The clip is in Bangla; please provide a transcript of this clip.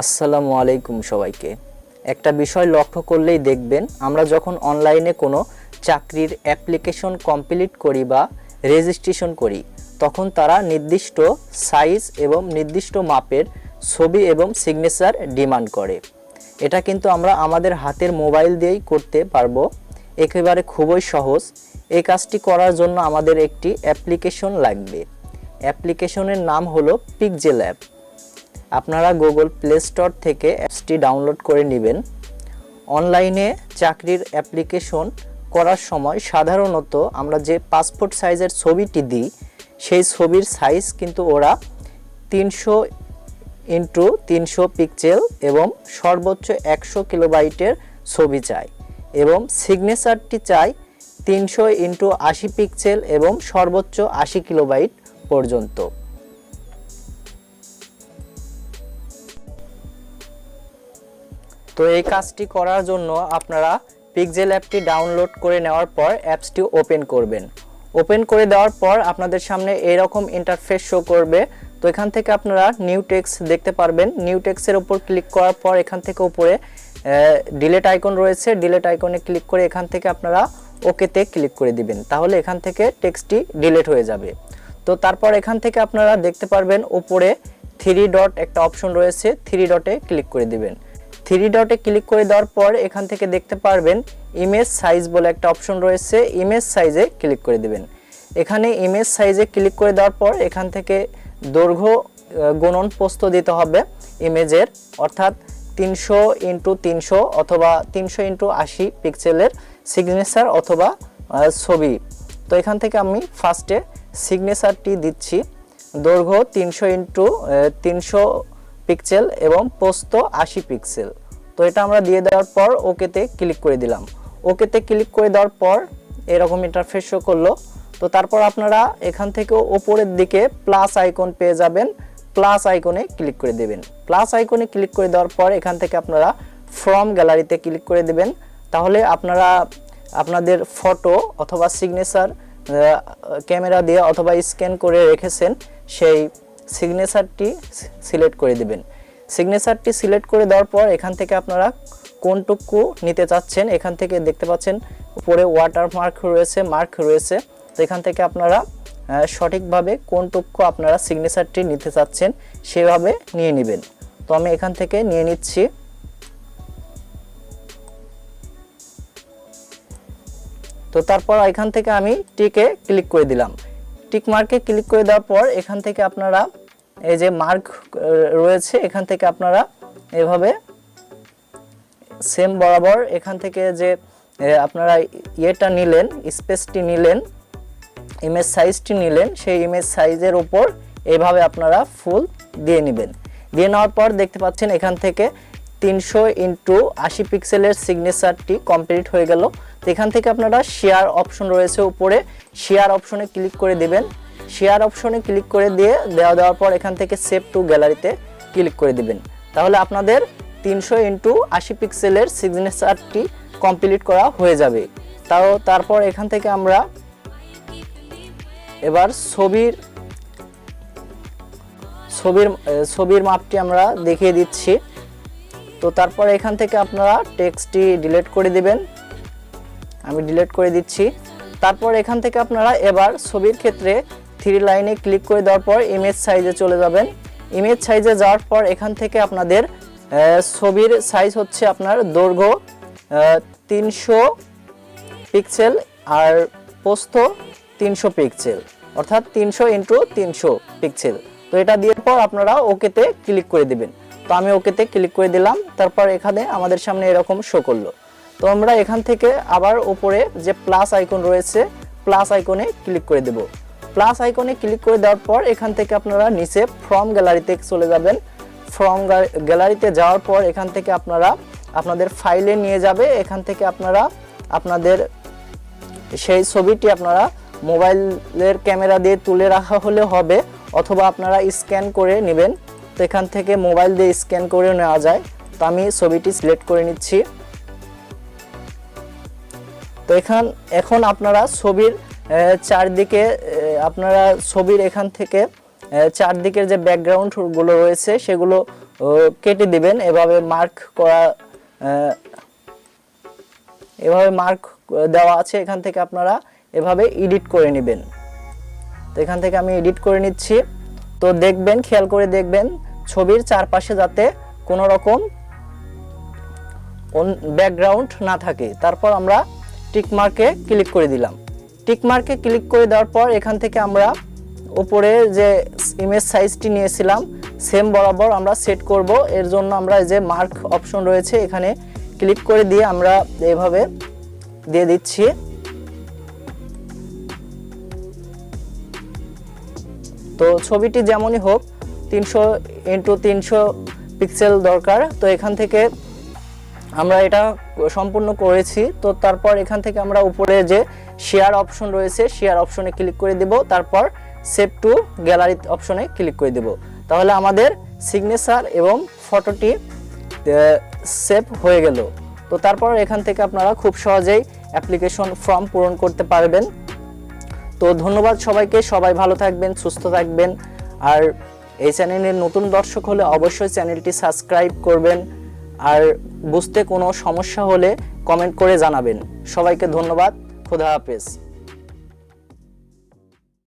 আসসালামু আলাইকুম সবাইকে। একটা বিষয় লক্ষ্য করলেই দেখবেন, আমরা যখন অনলাইনে কোনো চাকরির অ্যাপ্লিকেশন কমপ্লিট করি বা রেজিস্ট্রেশন করি, তখন তারা নির্দিষ্ট সাইজ এবং নির্দিষ্ট মাপের ছবি এবং সিগনেচার ডিমান্ড করে। এটা কিন্তু আমরা আমাদের হাতের মোবাইল দিয়েই করতে পারবো, একেবারে খুবই সহজ। এই কাজটি করার জন্য আমাদের একটি অ্যাপ্লিকেশন লাগবে। অ্যাপ্লিকেশনের নাম হলো পিক্সেলab। আপনারা গুগল প্লে স্টোর থেকে অ্যাপসটি ডাউনলোড করে নেবেন। অনলাইনে চাকরির অ্যাপ্লিকেশন করার সময় সাধারণত আমরা যে পাসপোর্ট সাইজের ছবিটি দিই, সেই ছবির সাইজ কিন্তু ওরা 300x300 পিক্সেল এবং সর্বোচ্চ 100 কিলোবাইটের ছবি চায়, এবং সিগনেচারটি চায় 300x80 পিক্সেল এবং সর্বোচ্চ 80 কিলোবাইট পর্যন্ত। তো এই কাজটি করার জন্য আপনারা পিক্সেল অ্যাপটি ডাউনলোড করে নেওয়ার পর অ্যাপসটি ওপেন করবেন। ওপেন করে দেওয়ার পর আপনাদের সামনে এরকম ইন্টারফেস শো করবে। তো এখান থেকে আপনারা নিউ টেক্সট দেখতে পারবেন। নিউ টেক্সটের উপর ক্লিক করার পর এখান থেকে উপরে ডিলিট আইকন রয়েছে, ডিলিট আইকনে ক্লিক করে এখান থেকে আপনারা ওকেতে ক্লিক করে দিবেন। তাহলে এখান থেকে টেক্সটটি ডিলিট হয়ে যাবে। তো তারপর এখান থেকে আপনারা দেখতে পারবেন উপরে 3 ডট একটা অপশন রয়েছে, 3 ডটে ক্লিক করে দিবেন। 3 ডটে ক্লিক করে দেওয়ার পর এখান থেকে দেখতে পারবেন ইমেজ সাইজ বলে একটা অপশন রয়েছে, ইমেজ সাইজে ক্লিক করে দিবেন। এখানে ইমেজ সাইজে ক্লিক করে দেওয়ার পর এখান থেকে দৈর্ঘ্য গুণন প্রস্থ দিতে হবে ইমেজের, অর্থাৎ 300x300 অথবা 300x80 পিক্সেলের সিগনেচার অথবা ছবি। তো এখান থেকে আমি ফার্স্টে সিগনেচারটি দিচ্ছি। দৈর্ঘ্য 300x300 পিক্সেল এবং প্রস্থ 80 পিক্সেল। তো এটা আমরা দিয়ে দেওয়ার পর ওকেতে ক্লিক করে দিলাম। ওকেতে ক্লিক করে দেওয়ার পর এরকম ইন্টারফেস শো করলো। তো তারপর আপনারা এখান থেকে উপরের দিকে প্লাস আইকন পেয়ে যাবেন, প্লাস আইকনে ক্লিক করে দেবেন। প্লাস আইকনে ক্লিক করে দেওয়ার পর এখান থেকে আপনারা ফ্রম গ্যালারিতে ক্লিক করে দেবেন। তাহলে আপনারা আপনাদের ফটো অথবা সিগনেচার ক্যামেরা দিয়ে অথবা স্ক্যান করে রেখেছেন, সেই সিগনেচারটি সিলেক্ট করে দিবেন। সিগনেচারটি সিলেক্ট করে দেওয়ার পর এখান থেকে আপনারা কোনটুকু নিতে চাচ্ছেন, এখান থেকে দেখতে পাচ্ছেন উপরে ওয়াটার মার্ক রয়েছে। তো এখান থেকে আপনারা সঠিকভাবে কোনটুকু আপনারা সিগনেচারটি নিতে চাচ্ছেন সেভাবে নিয়ে নেবেন। তো আমি এখান থেকে নিয়ে নিচ্ছি। তো তারপর এখান থেকে আমি টিকে ক্লিক করে দিলাম। টিক মার্কে ক্লিক করে দেওয়ার পর এখান থেকে আপনারা এই যে মার্ক রয়েছে, এখান থেকে আপনারা এভাবে সেম বরাবর এখান থেকে যে আপনারা ইয়েটা নিলেন, স্পেসটি নিলেন, ইমেজ সাইজটি নিলেন, সেই ইমেজ সাইজের উপর এইভাবে আপনারা ফুল দিয়ে নেবেন। দিয়ে নেওয়ার পর দেখতে পাচ্ছেন এখান থেকে 300x80 পিক্সেলের সিগনেচারটি কমপ্লিট হয়ে গেল। তো এখান থেকে আপনারা শেয়ার অপশন রয়েছে উপরে, শেয়ার অপশনে ক্লিক করে দিবেন। শেয়ার অপশনে ক্লিক করে দেওয়ার পর এখান থেকে সেভ টু গ্যালারিতে ক্লিক করে দিবেন। তাহলে আপনাদের 300x80 পিক্সেলের সিগনেচারটি কমপ্লিট করা হয়ে যাবে। তারপর এখান থেকে আমরা এবার ছবির মাপটি আমরা দেখিয়ে দিচ্ছি। তো তারপর এখান থেকে আপনারা টেক্সটটি ডিলিট করে দিবেন। আমি ডিলিট করে দিচ্ছি। তারপর এখান থেকে আপনারা এবার ছবির ক্ষেত্রে 3 লাইনে ক্লিক করে দেওয়ার পর ইমেজ সাইজে চলে যাবেন। ইমেজ সাইজে যাওয়ার পর এখান থেকে আপনাদের ছবির সাইজ হচ্ছে আপনার দৈর্ঘ্য 300 পিক্সেল আর প্রস্থ 300 পিক্সেল, অর্থাৎ 300x300 পিক্সেল। তো এটা দেওয়ার পর আপনারা ওকেতে ক্লিক করে দিবেন। তো আমি ওকেতে ক্লিক করে দিলাম। তারপর এখানে আমাদের সামনে এরকম শো করলো। তো আমরা এখান থেকে আবার উপরে যে প্লাস আইকন রয়েছে, প্লাস আইকনে ক্লিক করে দেব। প্লাস আইকনে ক্লিক করে দেওয়ার পর এখান থেকে আপনারা নিচে ফ্রম গ্যালারিতে চলে যাবেন। ফ্রম গ্যালারিতে যাওয়ার পর এখান থেকে আপনারা আপনাদের ফাইলে নিয়ে যাবে। এখান থেকে আপনারা আপনাদের সেই ছবিটি আপনারা মোবাইলের ক্যামেরা দিয়ে তুলে রাখা হলে হবে, অথবা আপনারা স্ক্যান করে নেবেন। তো এখান থেকে মোবাইল দিয়ে স্ক্যান করে নেওয়া যায়। তো আমি ছবিটি সিলেক্ট করে নিচ্ছি। তো এখন আপনারা ছবির চারদিকে আপনারা ছবির এখান থেকে চারদিকের যে ব্যাকগ্রাউন্ডগুলো রয়েছে সেগুলো কেটে দিবেন। এভাবে মার্ক দেওয়া আছে, এখান থেকে আপনারা এভাবে এডিট করে নেবেন। তো এখান থেকে আমি এডিট করে নিচ্ছি। তো দেখবেন, খেয়াল করে দেখবেন ছবির চারপাশে যাতে কোনো রকম ব্যাকগ্রাউন্ড না থাকে। তারপর আমরা টিক মার্কে ক্লিক করে দিলাম। টিক মার্কে ক্লিক করে দেওয়ার পর এখান থেকে আমরা উপরে যে ইমেজ সাইজটি নিয়েছিলাম সেম বরাবর আমরা সেট করব। এর জন্য আমরা যে মার্ক অপশন রয়েছে এখানে ক্লিক করে দিয়ে আমরা এভাবে দিয়ে দিচ্ছি। তো ছবিটি যেমনই হোক 300x300 পিক্সেল দরকার। তো এখান থেকে আমরা এটা সম্পূর্ণ করেছি। তো তারপর এখান থেকে আমরা উপরে যে শেয়ার অপশন রয়েছে শেয়ার অপশনে ক্লিক করে দেব, তারপর সেভ টু গ্যালারি অপশনে ক্লিক করে দেব। তাহলে আমাদের সিগনেচার এবং ফটোটি সেভ হয়ে গেল। তো তারপর এখান থেকে আপনারা খুব সহজেই অ্যাপ্লিকেশন ফর্ম পূরণ করতে পারবেন। তো ধন্যবাদ সবাইকে, সবাই ভালো থাকবেন, সুস্থ থাকবেন। আর এই চ্যানেলের নতুন দর্শক হলে অবশ্যই চ্যানেলটি সাবস্ক্রাইব করবেন। আর বুঝতে কোনো সমস্যা হলে কমেন্ট করে জানাবেন। সবাইকে ধন্যবাদ, খোদা হাফেজ।